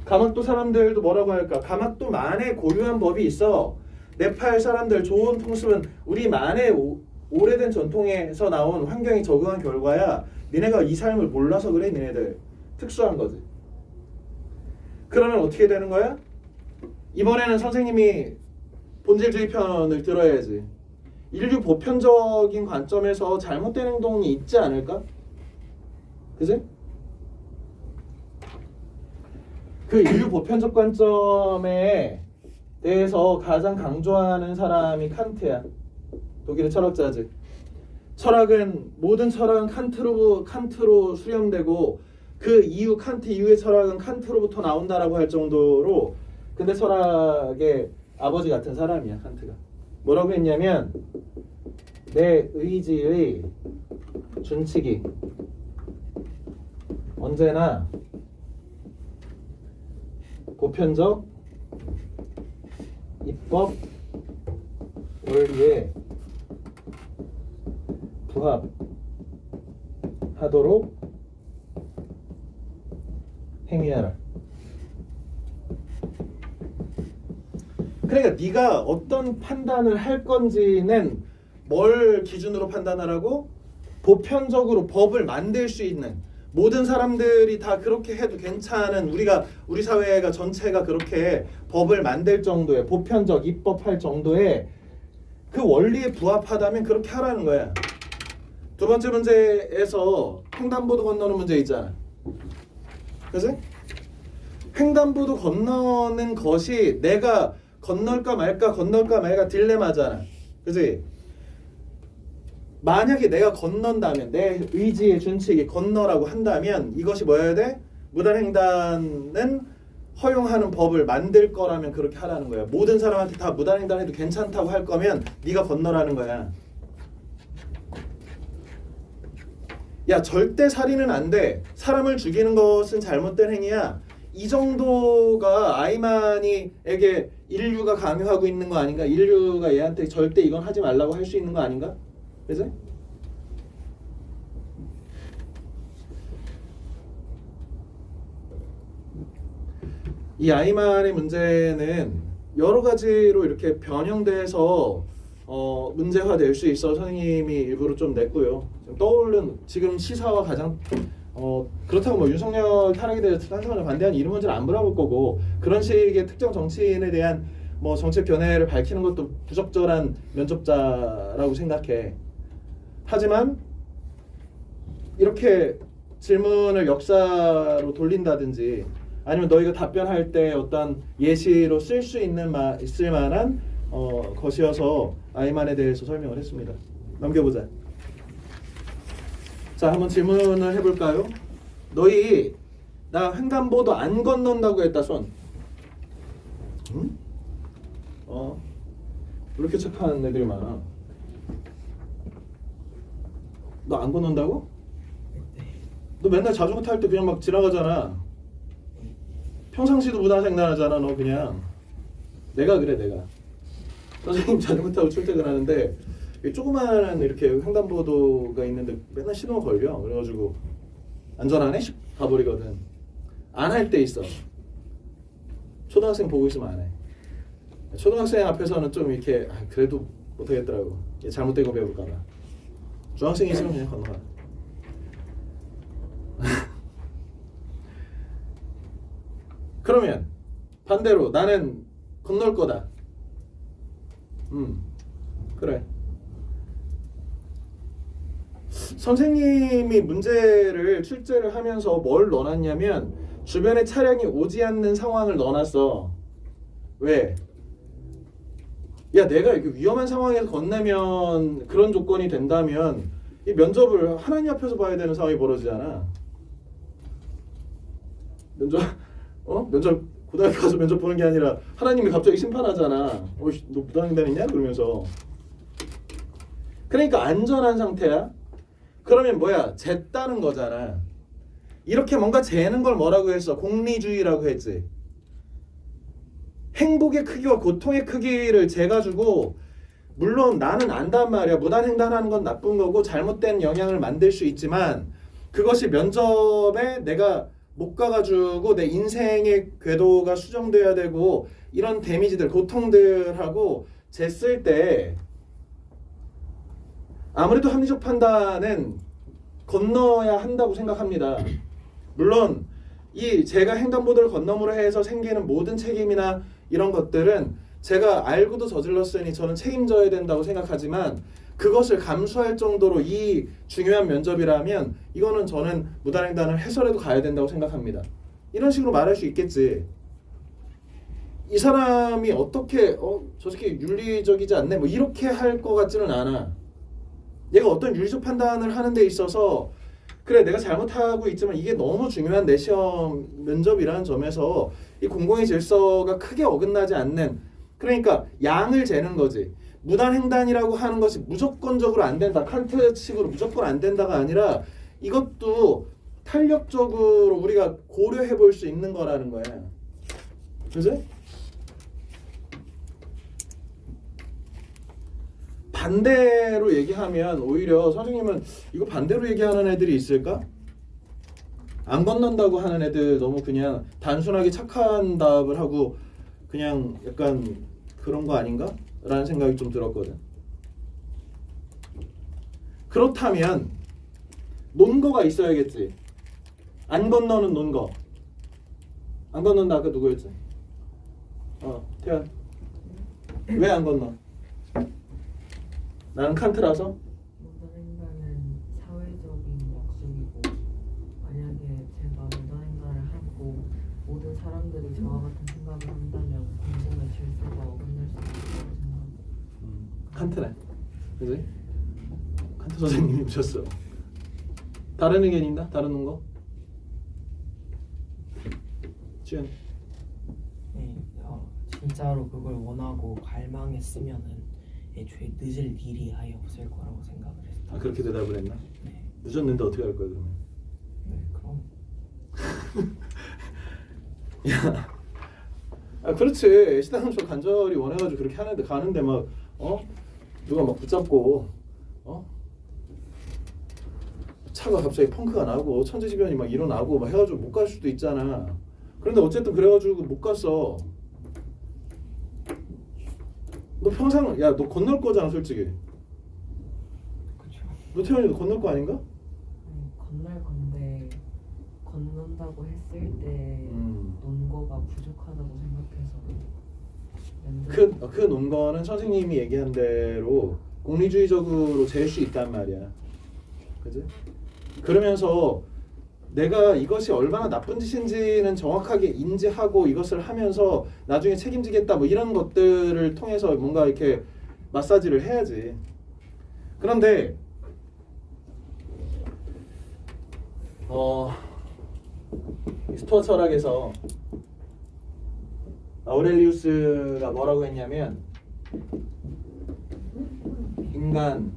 가막도 사람들도 뭐라고 할까? 가막도만의 고유한 법이 있어. 네팔 사람들 좋은 풍습은 우리만의 오래된 전통에서 나온 환경에 적응한 결과야. 니네가 이 삶을 몰라서 그래. 니네들 특수한 거지. 그러면 어떻게 되는 거야? 이번에는 선생님이 본질주의 편을 들어야지. 인류 보편적인 관점에서 잘못된 행동이 있지 않을까? 그지? 그 인류 보편적 관점에 대해서 가장 강조하는 사람이 칸트야. 독일의 철학자지. 모든 철학은 칸트로 수렴되고 그 이후 칸트 이후의 철학은 칸트로부터 나온다라고 할 정도로 근대 철학의 아버지 같은 사람이야. 칸트가. 뭐라고 했냐면 내 의지의 준칙이 언제나 보편적 입법 원리에 부합하도록 행위하라. 그러니까 네가 어떤 판단을 할 건지는 뭘 기준으로 판단하라고? 보편적으로 법을 만들 수 있는 모든 사람들이 다 그렇게 해도 괜찮은 우리 사회가 전체가 그렇게 법을 만들 정도의 보편적 입법할 정도의 그 원리에 부합하다면 그렇게 하라는 거야. 두 번째 문제에서 횡단보도 건너는 문제 있잖아. 그치? 횡단보도 건너는 것이 내가 건널까 말까 딜레마잖아. 그치? 만약에 내가 건넌다면 내 의지의 준칙이 건너라고 한다면 이것이 뭐여야 돼? 무단횡단은 허용하는 법을 만들 거라면 그렇게 하라는 거야. 모든 사람한테 다 무단횡단해도 괜찮다고 할 거면 네가 건너라는 거야. 야, 절대 살인은 안 돼. 사람을 죽이는 것은 잘못된 행위야. 이 정도가 아이마니에게 인류가 강요하고 있는 거 아닌가? 인류가 얘한테 절대 이건 하지 말라고 할 수 있는 거 아닌가? 그치? 이 아이만의 문제는 여러 가지로 이렇게 변형돼서 문제화될 수 있어 선생님이 일부러 좀 냈고요. 떠오른 지금 시사와 가장 그렇다고 뭐 윤석열 탄핵에 대해서 찬성을 반대하는 이런 문제를 안 물어볼 거고 그런 식의 특정 정치인에 대한 뭐 정책 견해를 밝히는 것도 부적절한 면접자라고 생각해. 하지만 이렇게 질문을 역사로 돌린다든지 아니면 너희가 답변할 때 어떤 예시로 있을 만한 것이어서 아이만에 대해서 설명을 했습니다. 넘겨보자. 자, 한번 질문을 해볼까요? 너희 나 횡단보도 안 건넌다고 했다 손. 응? 왜 이렇게 착한 애들이 많아? 너 안 건넌다고? 너 맨날 자전거 탈 때 그냥 막 지나가잖아. 평상시도 무단횡단하잖아 너 그냥. 내가 그래 내가. 선생님 자전거 타고 출퇴근하는데 조그마한 이렇게 횡단보도가 있는데 맨날 신호가 걸려. 그래가지고 안전하네? 가버리거든. 안 할 때 있어. 초등학생 보고 있으면 안 해. 초등학생 앞에서는 좀 이렇게 그래도 못하겠더라고. 잘못된 거 배울까봐. 중학생이 있으면 그냥 건너가. 그러면 반대로 나는 건널 거다. 그래. 선생님이 문제를 출제를 하면서 뭘 넣어놨냐면 주변에 차량이 오지 않는 상황을 넣어놨어. 왜? 야, 내가 이렇게 위험한 상황에서 건너면 그런 조건이 된다면 이 면접을 하나님 앞에서 봐야 되는 상황이 벌어지잖아. 면접 고등학교 가서 면접 보는 게 아니라 하나님이 갑자기 심판하잖아. 너 무단횡단했냐? 그러면서. 그러니까 안전한 상태야. 그러면 뭐야? 쟀다는 거잖아. 이렇게 뭔가 재는 걸 뭐라고 했어? 공리주의라고 했지. 행복의 크기와 고통의 크기를 재가지고 물론 나는 안단 말이야. 무단횡단하는 건 나쁜 거고 잘못된 영향을 만들 수 있지만 그것이 면접에 내가 못 가가지고 내 인생의 궤도가 수정돼야 되고 이런 데미지들, 고통들하고 쟀을 때 아무래도 합리적 판단은 건너야 한다고 생각합니다. 물론 이 제가 횡단보도를 건너므로 해서 생기는 모든 책임이나 이런 것들은 제가 알고도 저질렀으니 저는 책임져야 된다고 생각하지만 그것을 감수할 정도로 이 중요한 면접이라면 이거는 저는 무단횡단을 해서라도 가야 된다고 생각합니다. 이런 식으로 말할 수 있겠지. 이 사람이 어떻게 저 새끼 윤리적이지 않네 뭐 이렇게 할 것 같지는 않아. 얘가 어떤 윤리적 판단을 하는 데 있어서 그래 내가 잘못하고 있지만 이게 너무 중요한 내 시험 면접이라는 점에서 이 공공의 질서가 크게 어긋나지 않는, 그러니까 양을 재는 거지. 무단횡단이라고 하는 것이 무조건적으로 안 된다, 칸트식으로 무조건 안 된다가 아니라 이것도 탄력적으로 우리가 고려해 볼 수 있는 거라는 거야. 그지? 반대로 얘기하면 오히려 선생님은 이거 반대로 얘기하는 애들이 있을까? 안 건넌다고 하는 애들 너무 그냥 단순하게 착한 답을 하고 그냥 약간 그런 거 아닌가? 라는 생각이 좀 들었거든. 그렇다면 논거가 있어야겠지. 안 건너는 논거. 안 건넌다 아까 누구였지? 태연. 왜 안 건너? 나는 칸트라서? 무단횡단은 사회적인 약속이고 만약에 제가 무단횡단을 하고 모든 사람들이 저와 같은 생각을 한다면 공공의 질서가 어긋날 수 있다고 생각합니다. 칸트네. 그지? 칸트 선생님이 오셨어. 다른 의견 있나? 다른 거? 지은. 네, 진짜로 그걸 원하고 갈망했으면은 애초에 늦을 일이 아예 없을 거라고 생각을 했어요. 아 그렇게 대답을 했나? 네, 늦었는데 어떻게 할 거야 그러면? 네 그럼 그렇지. 시당초 간절히 원해가지고 그렇게 하는데 가는데 막 누가 막 붙잡고 차가 갑자기 펑크가 나고 천재지변이 막 일어나고 막 해가지고 못 갈 수도 있잖아. 그런데 어쨌든 그래가지고 못 갔어. 너 평생 너 건널 거잖아 솔직히. 그렇죠. 너 태연이도 건널 거 아닌가? 건널 건데 건넌다고 했을 때 논거가 부족하다고 생각해서 그 논거는 선생님이 얘기한 대로 공리주의적으로 잴 수 있단 말이야. 그지? 그러면서 내가 이것이 얼마나 나쁜 짓인지는 정확하게 인지하고 이것을 하면서 나중에 책임지겠다 뭐 이런 것들을 통해서 뭔가 이렇게 마사지를 해야지. 그런데 스토아 철학에서 아우렐리우스가 뭐라고 했냐면 인간은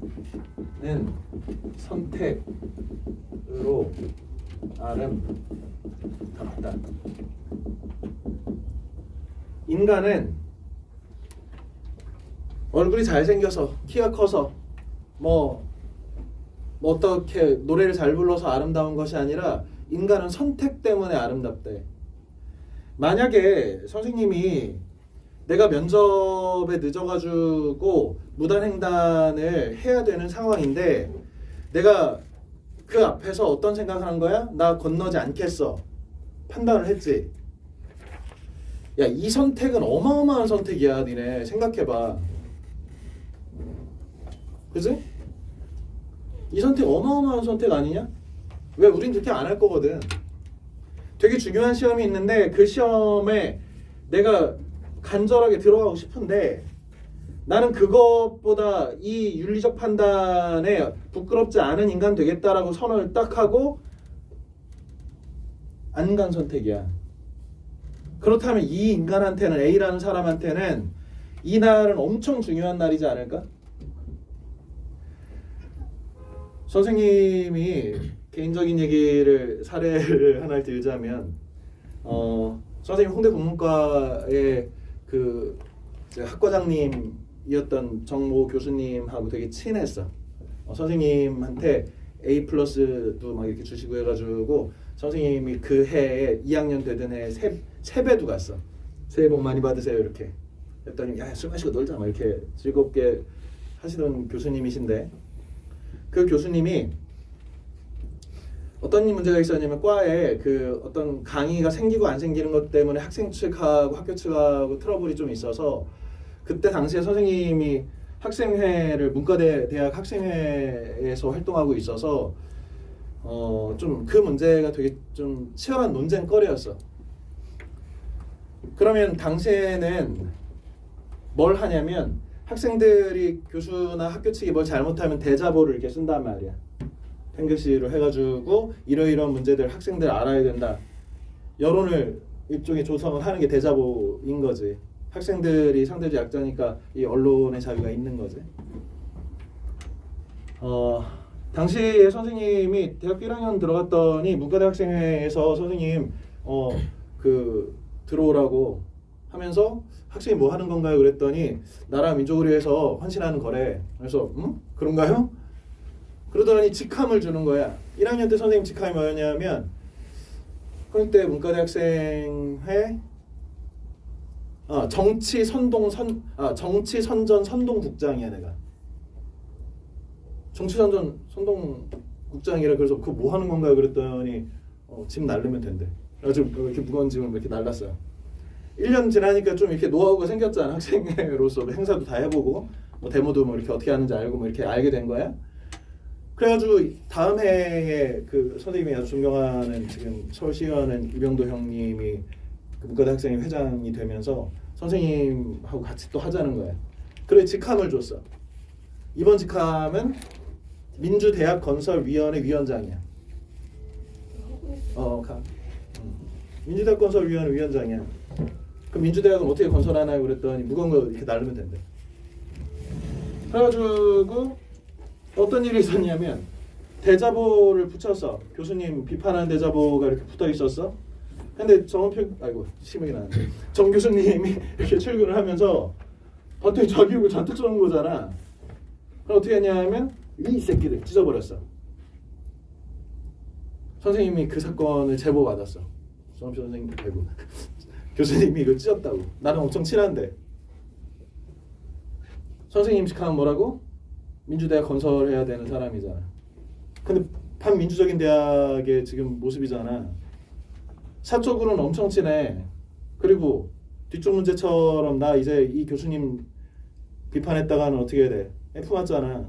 선택으로 아름답다. 인간은 얼굴이 잘생겨서 키가 커서 뭐 어떻게 노래를 잘 불러서 아름다운 것이 아니라 인간은 선택 때문에 아름답대. 만약에 선생님이 내가 면접에 늦어가지고 무단횡단을 해야 되는 상황인데 내가 그 앞에서 어떤 생각을 한 거야? 나 건너지 않겠어. 판단을 했지. 야, 이 선택은 어마어마한 선택이야. 니네 생각해봐. 그지? 이 선택 어마어마한 선택 아니냐? 왜? 우린 그렇게 안 할 거거든. 되게 중요한 시험이 있는데 그 시험에 내가 간절하게 들어가고 싶은데 나는 그것보다 이 윤리적 판단에 부끄럽지 않은 인간 되겠다라고 선언을 딱 하고 안 간 선택이야. 그렇다면 이 인간한테는, A라는 사람한테는 이 날은 엄청 중요한 날이지 않을까? 선생님이 개인적인 얘기를 사례를 하나 들자면 선생님 홍대 국문과의 그 학과장님이었던 정모 교수님하고 되게 친했어. 선생님한테 A+도 막 이렇게 주시고 해가지고 선생님이 그 해에 2학년 되던 해에 세배도 갔어. 새해 복 많이 받으세요 이렇게. 했더니 야 술 마시고 놀자 막 이렇게 즐겁게 하시던 교수님이신데 그 교수님이 어떤 문제가 있었냐면 과에 그 어떤 강의가 생기고 안 생기는 것 때문에 학생 측하고 학교 측하고 트러블이 좀 있어서 그때 당시에 선생님이 학생회를 문과대 대학 학생회에서 활동하고 있어서 좀 그 문제가 되게 좀 치열한 논쟁거리였어. 그러면 당시에는 뭘 하냐면 학생들이 교수나 학교 측이 뭘 잘못하면 대자보를 이렇게 쓴단 말이야. 팽글씨로 해가지고 이러이러한 문제들 학생들 알아야 된다. 여론을 일종의 조성을 하는 게 대자보인 거지. 학생들이 상대적 약자니까 이 언론의 자유가 있는 거지. 당시에 선생님이 대학교 1학년 들어갔더니 문과대학생회에서 선생님 그 들어오라고 하면서 학생이 뭐 하는 건가요? 그랬더니 나라 민족을 위해서 헌신하는 거래. 그래서 그런가요? 그러더니 직함을 주는 거야. 1학년 때 선생님 직함이 뭐였냐면 그때 문과대학생회 정치 선전 선동국장이야 내가. 정치 선전 선동국장이라. 그래서 그거 뭐 하는 건가요? 그랬더니 짐 날르면 된대. 그래가지고 이렇게 무거운 짐을 이렇게 날랐어요. 1년 지나니까 좀 이렇게 노하우가 생겼잖아. 학생회로서 행사도 다 해보고 뭐 데모도 뭐 이렇게 어떻게 하는지 알고 뭐 이렇게 알게 된 거야. 그래가지고 다음 해에 그 선생님이 아주 존경하는 지금 서울시의원은 이병도 형님이 그 문과대학생회 회장이 되면서 선생님하고 같이 또 하자는 거야. 그래 직함을 줬어. 이번 직함은 민주대학건설위원회 위원장이야. 민주대학건설위원회 위원장이야. 그럼 민주대학은 어떻게 건설하나요? 그랬더니 무거운 거 이렇게 날르면 된대. 그래가지고 어떤 일이 있었냐면 대자보를 붙였어. 교수님 비판하는 대자보가 이렇게 붙어 있었어. 근데 정 교수님이 이렇게 출근을 하면서 어떻게 자기욕을 잔뜩 써는 거잖아. 그럼 어떻게 했냐면 이 새끼들 찢어버렸어. 선생님이 그 사건을 제보 받았어. 정표 선생님 교수님이 이걸 찢었다고. 나는 엄청 친한데. 선생님 직함은 뭐라고? 민주대학 건설해야 되는 사람이잖아. 근데 반민주적인 대학의 지금 모습이잖아. 사적으로는 엄청 친해. 그리고 뒤쪽 문제처럼 나 이제 이 교수님 비판했다가는 어떻게 해야 돼? F 맞잖아.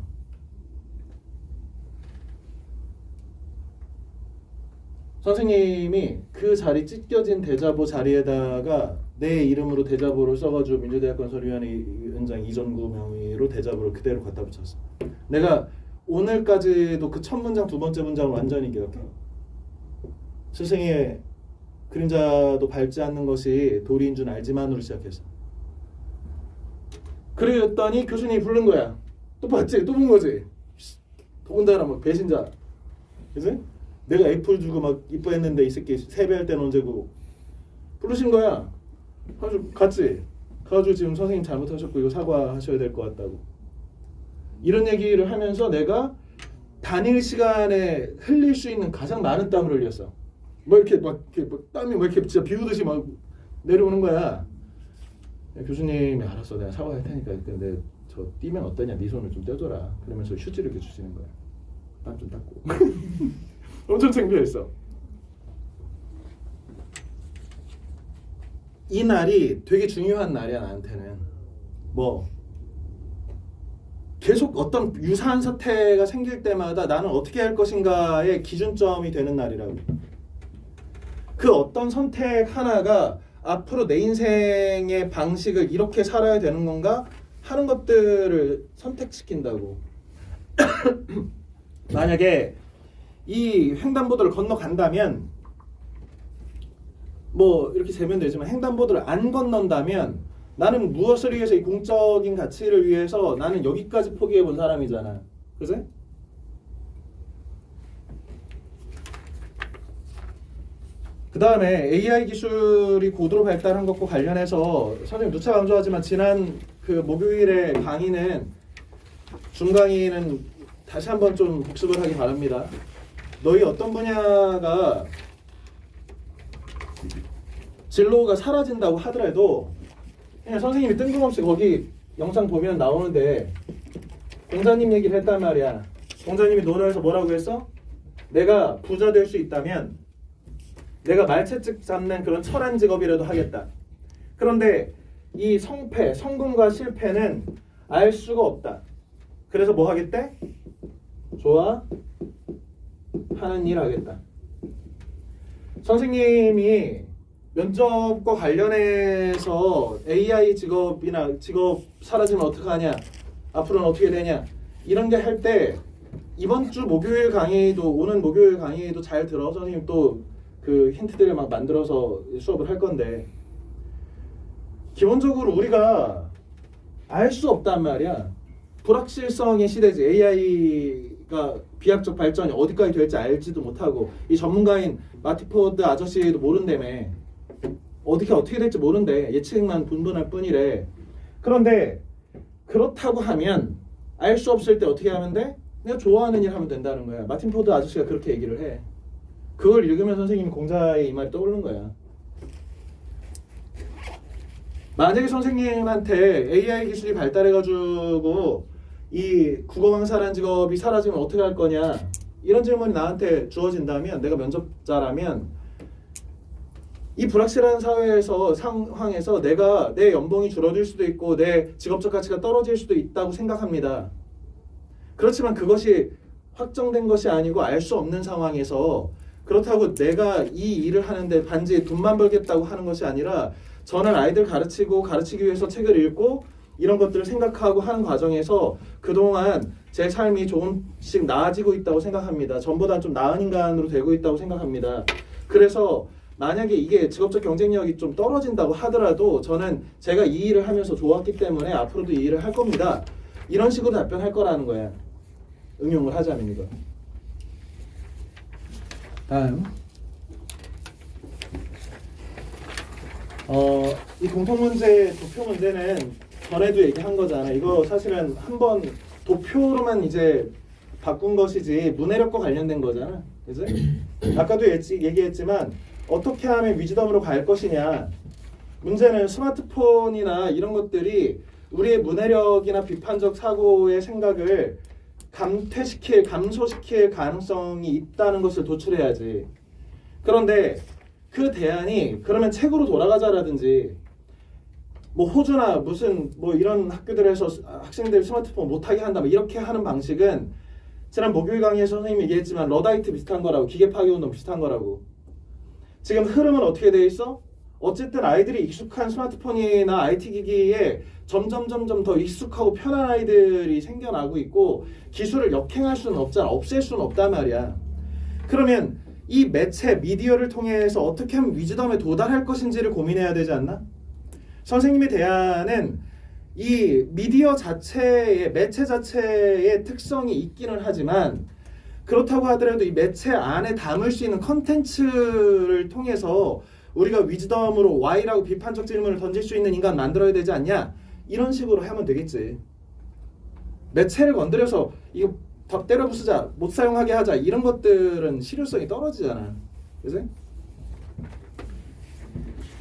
선생님이 그 자리 찢겨진 대자보 자리에다가 내 이름으로 대자보를 써가지고 민주대학건설위원회 위원장 이전구 명의로 대자보를 그대로 갖다 붙였어. 내가 오늘까지도 그 첫 문장 두 번째 문장을 완전히 기억해. 스승의 그림자도 밟지 않는 것이 도리인 줄 알지만으로 시작했어. 그랬더니 교수님이 부른 거야. 또 봤지? 또 본 거지? 더군다나 막 배신자. 그치? 내가 애플 주고 막 이뻐했는데 이 새끼 세배할 때는 언제고. 부르신 거야. 가지고 갔지? 가지고 지금 선생님 잘못하셨고 이거 사과하셔야 될 것 같다고. 이런 얘기를 하면서 내가 단일 시간에 흘릴 수 있는 가장 많은 땀을 흘렸어. 뭐 이렇게 막 땀이 뭐 이렇게 진짜 비우듯이 막 내려오는 거야. 교수님이 알았어, 내가 사과할 테니까. 근데 저 뛰면 어떠냐? 네 손을 좀 떼줘라. 그러면서 휴지를 이렇게 주시는 거야. 땀 좀 닦고. 엄청 창피했어. 이 날이 되게 중요한 날이야 나한테는. 뭐 계속 어떤 유사한 사태가 생길 때마다 나는 어떻게 할 것인가의 기준점이 되는 날이라고. 그 어떤 선택 하나가 앞으로 내 인생의 방식을 이렇게 살아야 되는 건가 하는 것들을 선택시킨다고. 만약에 이 횡단보도를 건너간다면 뭐 이렇게 세면 되지만 횡단보도를 안 건넌다면 나는 무엇을 위해서 이 공적인 가치를 위해서 나는 여기까지 포기해 본 사람이잖아. 그치? 그 다음에 AI 기술이 고도로 발달한 것과 관련해서 선생님 누차 강조하지만 지난 그 목요일에 강의는 중강의는 다시 한번 좀 복습을 하기 바랍니다. 너희 어떤 분야가 진로가 사라진다고 하더라도 그냥 선생님이 뜬금없이 거기 영상 보면 나오는데 공자님 얘기를 했단 말이야. 공자님이 논어에서 뭐라고 했어? 내가 부자 될 수 있다면 내가 말채찍 잡는 그런 철한 직업이라도 하겠다. 그런데 이 성패, 성공과 실패는 알 수가 없다. 그래서 뭐 하겠대? 좋아 하는 일 하겠다. 선생님이 면접과 관련해서 AI 직업이나 직업 사라지면 어떡하냐, 앞으로는 어떻게 되냐 이런 게 할 때 이번 주 목요일 강의도 오는 목요일 강의도 잘 들어. 선생님 또 그 힌트들을 막 만들어서 수업을 할 건데 기본적으로 우리가 알 수 없단 말이야. 불확실성의 시대지. AI가 비약적 발전이 어디까지 될지 알지도 못하고 이 전문가인 마티포드 아저씨도 모른다며. 어떻게 될지 모른대. 예측만 분분할 뿐이래. 그런데 그렇다고 하면 알 수 없을 때 어떻게 하면 돼? 내가 좋아하는 일 하면 된다는 거야. 마틴 포드 아저씨가 그렇게 얘기를 해. 그걸 읽으면 선생님이 공자의 이 말이 떠오르는 거야. 만약에 선생님한테 AI 기술이 발달해가지고 이 국어강사라는 직업이 사라지면 어떻게 할 거냐 이런 질문이 나한테 주어진다면 내가 면접자라면 이 불확실한 사회에서 상황에서 내가 내 연봉이 줄어들 수도 있고 내 직업적 가치가 떨어질 수도 있다고 생각합니다. 그렇지만 그것이 확정된 것이 아니고 알 수 없는 상황에서 그렇다고 내가 이 일을 하는데 단지 돈만 벌겠다고 하는 것이 아니라 저는 아이들 가르치기 위해서 책을 읽고 이런 것들을 생각하고 하는 과정에서 그동안 제 삶이 조금씩 나아지고 있다고 생각합니다. 전보다 좀 나은 인간으로 되고 있다고 생각합니다. 그래서 만약에 이게 직업적 경쟁력이 좀 떨어진다고 하더라도 저는 제가 이 일을 하면서 좋았기 때문에 앞으로도 이 일을 할 겁니다. 이런 식으로 답변할 거라는 거야. 응용을 하자면 이거. 다음. 이 공통문제 도표 문제는 전에도 얘기한 거잖아. 이거 사실은 한번 도표로만 이제 바꾼 것이지 문해력과 관련된 거잖아. 그지? 아까도 얘기했지만 어떻게 하면 위즈덤으로 갈 것이냐. 문제는 스마트폰이나 이런 것들이 우리의 문해력이나 비판적 사고의 생각을 감소시킬 가능성이 있다는 것을 도출해야지. 그런데 그 대안이 그러면 책으로 돌아가자라든지 뭐 호주나 무슨 뭐 이런 학교들에서 학생들 스마트폰 못하게 한다 뭐 이렇게 하는 방식은 지난 목요일 강의에서 선생님이 얘기했지만 러다이트 비슷한 거라고, 기계 파괴 운동 비슷한 거라고. 지금 흐름은 어떻게 돼 있어? 어쨌든 아이들이 익숙한 스마트폰이나 IT 기기에 점점 더 익숙하고 편한 아이들이 생겨나고 있고 기술을 역행할 수는 없잖아. 없앨 수는 없단 말이야. 그러면 이 매체, 미디어를 통해서 어떻게 하면 위즈덤에 도달할 것인지를 고민해야 되지 않나? 선생님의 대안은 이 미디어 자체의, 매체 자체의 특성이 있기는 하지만 그렇다고 하더라도 이 매체 안에 담을 수 있는 컨텐츠를 통해서 우리가 위즈덤으로 Y라고 비판적 질문을 던질 수 있는 인간 만들어야 되지 않냐? 이런 식으로 하면 되겠지. 매체를 건드려서 이거 다 때려 부수자, 못 사용하게 하자 이런 것들은 실효성이 떨어지잖아. 그지?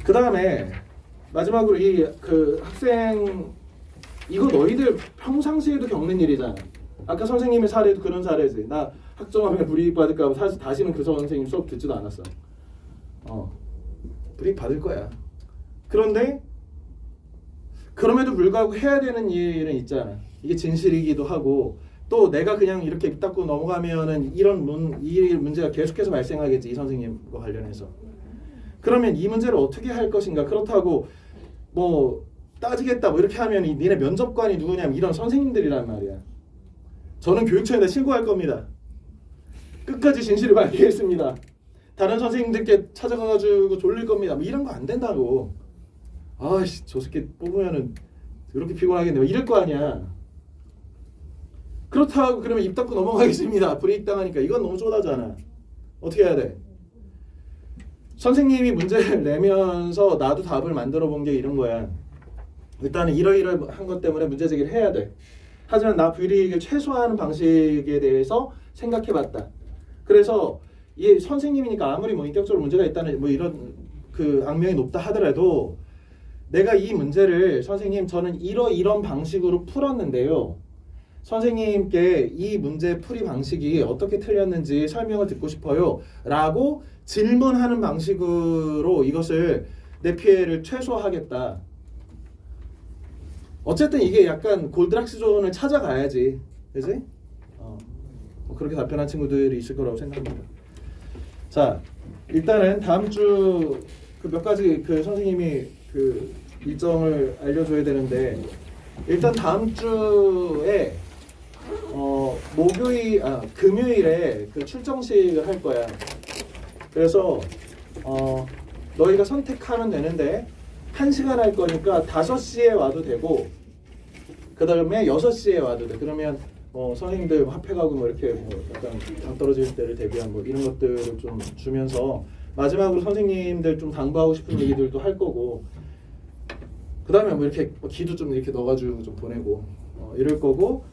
그 다음에 마지막으로 이 그 학생 이거 너희들 평상시에도 겪는 일이잖아. 아까 선생님의 사례도 그런 사례지. 나 학점하면 불이익 받을까 봐 사실 다시는 그 선생님 수업 듣지도 않았어. 불이익 받을 거야. 그런데 그럼에도 불구하고 해야 되는 일은 있잖아. 이게 진실이기도 하고 또 내가 그냥 이렇게 입 닫고 넘어가면은 이 문제가 계속해서 발생하겠지. 이 선생님과 관련해서. 그러면 이 문제를 어떻게 할 것인가. 그렇다고 뭐 따지겠다 뭐 이렇게 하면 니네 면접관이 누구냐면 이런 선생님들이란 말이야. 저는 교육청에다 신고할 겁니다. 끝까지 진실을 밝히겠습니다. 다른 선생님들께 찾아가가지고 졸릴 겁니다. 뭐 이런 거 안 된다고. 아씨 저 새끼 뽑으면은 이렇게 피곤하겠네. 뭐 이럴 거 아니야. 그렇다고 그러면 입 닫고 넘어가겠습니다. 불이익 당하니까 이건 너무 쪼다잖아. 어떻게 해야 돼? 선생님이 문제를 내면서 나도 답을 만들어 본 게 이런 거야. 일단은 이러이러한 것 때문에 문제 제기를 해야 돼. 하지만 나 불이익을 최소화하는 방식에 대해서 생각해봤다. 그래서 이 선생님이니까 아무리 뭐 인격적으로 문제가 있다는 뭐 이런 그 악명이 높다 하더라도 내가 이 문제를 선생님 저는 이런 방식으로 풀었는데요. 선생님께 이 문제 풀이 방식이 어떻게 틀렸는지 설명을 듣고 싶어요. 라고 질문하는 방식으로 이것을 내 피해를 최소화하겠다. 어쨌든 이게 약간 골드락스 존을 찾아가야지. 그지? 뭐 그렇게 답변한 친구들이 있을 거라고 생각합니다. 자, 일단은 다음 주 그 몇 가지 그 선생님이 그 일정을 알려줘야 되는데 일단 다음 주에 금요일에 그 출정식을 할 거야. 그래서 너희가 선택하면 되는데 1시간 할 거니까 5시에 와도 되고 그 다음에 6시에 와도 돼. 그러면 선생님들 합해가고 뭐 이렇게 뭐 약간 당 떨어질 때를 대비한 뭐 이런 것들을 좀 주면서 마지막으로 선생님들 좀 당부하고 싶은 얘기들도 할 거고 그 다음에 뭐 이렇게 기도 좀 이렇게 넣어가지고 좀 보내고 이럴 거고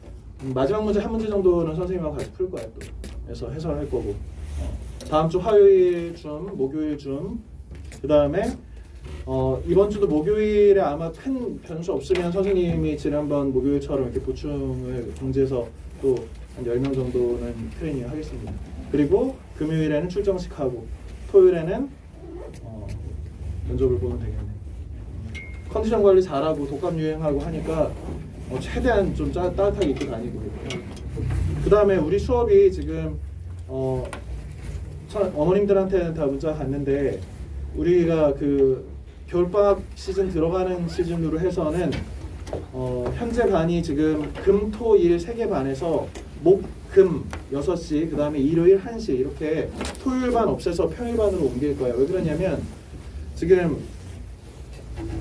마지막 문제 한 문제 정도는 선생님하고 같이 풀 거야 또. 그래서 해설할 거고 다음 주 화요일쯤 목요일쯤 그 다음에 이번 주도 목요일에 아마 큰 변수 없으면 선생님이 지난번 목요일처럼 이렇게 보충을 공지해서 또 한 10명 정도는 트레이닝 하겠습니다. 그리고 금요일에는 출정식 하고 토요일에는 면접을 보면 되겠네. 컨디션 관리 잘하고 독감 유행하고 하니까 최대한 좀 따뜻하게 입고 다니고 그 다음에 우리 수업이 지금 어머님들한테는 다 문자 갔는데 우리가 그 겨울방학 시즌 들어가는 시즌으로 해서는 현재 반이 지금 금, 토, 일 3개 반에서 목, 금 6시 그 다음에 일요일 1시 이렇게 토요일 반 없애서 평일 반으로 옮길 거예요. 왜 그러냐면 지금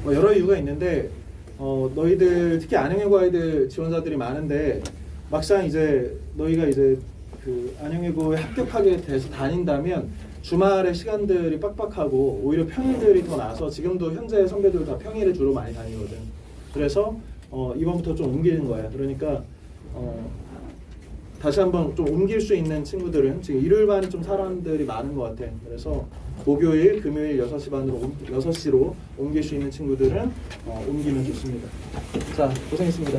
여러 이유가 있는데 너희들 특히 안영예고 아이들 지원자들이 많은데 막상 이제 너희가 이제 그 안영예고에 합격하게 돼서 다닌다면 주말에 시간들이 빡빡하고 오히려 평일들이 더 나서 지금도 현재 선배들 다 평일에 주로 많이 다니거든. 그래서 이번부터 좀 옮기는 거야. 그러니까 다시 한번 좀 옮길 수 있는 친구들은 지금 일요일 반이 좀 사람들이 많은 것 같아. 그래서 목요일, 금요일 6시로 옮길 수 있는 친구들은 옮기면 좋습니다. 자, 고생했습니다.